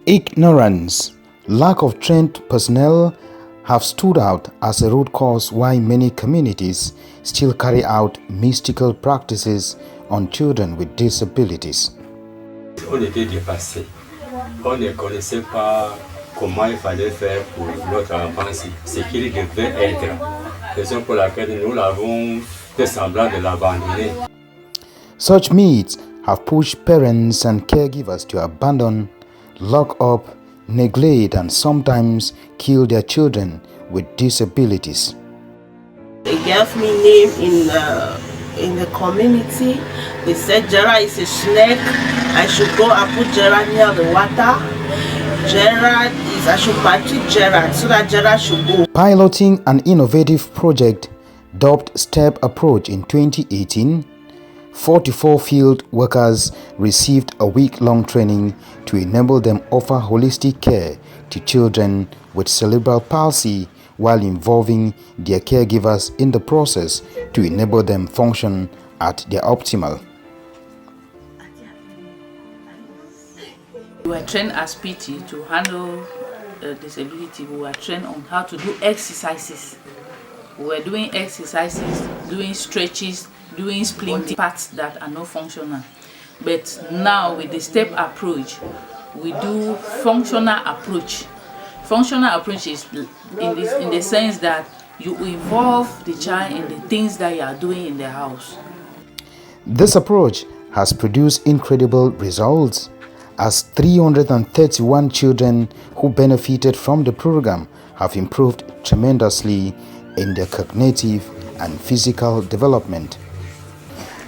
Ignorance, lack of trained personnel have stood out as a root cause why many communities still carry out mystical practices on children with disabilities. On était dépassé. On ne connaissait pas comment il fallait faire pour notre enfance, ce qu'il devait être. Raison pour laquelle nous l'avons fait semblant de l'abandonner. Such myths have pushed parents and caregivers to abandon, lock up, neglect, and sometimes kill their children with disabilities. They gave me name in the community. They said Gerard is a snake. I should go and put Gerard near the water. I should maltreat Gerard so that Gerard should go. Piloting an innovative project dubbed STEP Approach in 2018, 44 field workers received a week-long training to enable them offer holistic care to children with cerebral palsy while involving their caregivers in the process to enable them function at their optimal. We were trained as PT to handle disability. We were trained on how to do exercises. We were doing exercises, doing stretches, doing splinting parts that are not functional. But now with the STEP approach, we do functional approach. Functional approach is in the sense that you involve the child in the things that you are doing in the house. This approach has produced incredible results, as 331 children who benefited from the program have improved tremendously in their cognitive and physical development.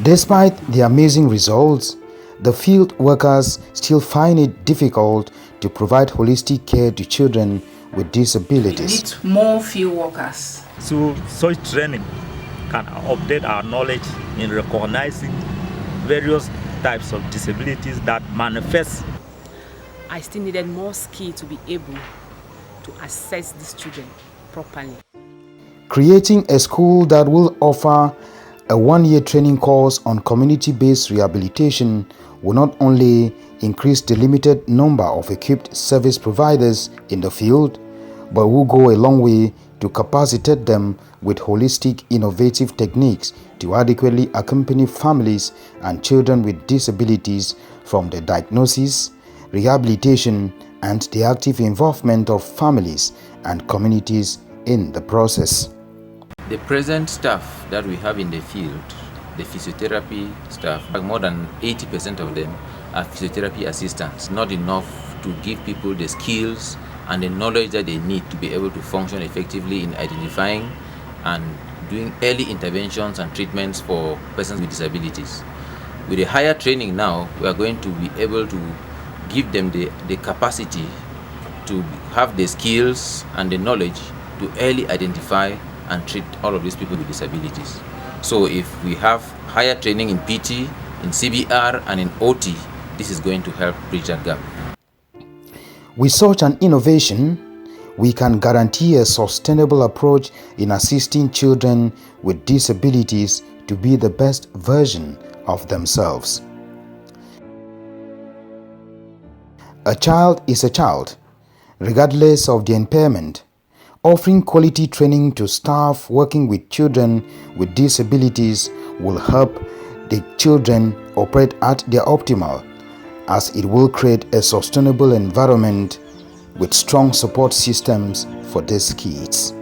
Despite the amazing results, the field workers still find it difficult to provide holistic care to children with disabilities. We need more field workers. So such training can update our knowledge in recognizing various types of disabilities that manifest. I still needed more skill to be able to assess these children properly. Creating a school that will offer a one-year training course on community-based rehabilitation will not only increase the limited number of equipped service providers in the field, but will go a long way to capacitate them with holistic, innovative techniques to adequately accompany families and children with disabilities from the diagnosis, rehabilitation, and the active involvement of families and communities in the process. The present staff that we have in the field, the physiotherapy staff, more than 80% of them are physiotherapy assistants, not enough to give people the skills and the knowledge that they need to be able to function effectively in identifying and doing early interventions and treatments for persons with disabilities. With a higher training now, we are going to be able to give them the capacity to have the skills and the knowledge to early identify and treat all of these people with disabilities. So if we have higher training in PT, in CBR, and in OT, this is going to help bridge that gap. With such an innovation, we can guarantee a sustainable approach in assisting children with disabilities to be the best version of themselves. A child is a child, regardless of the impairment. Offering quality training to staff working with children with disabilities will help the children operate at their optimal, as it will create a sustainable environment with strong support systems for these kids.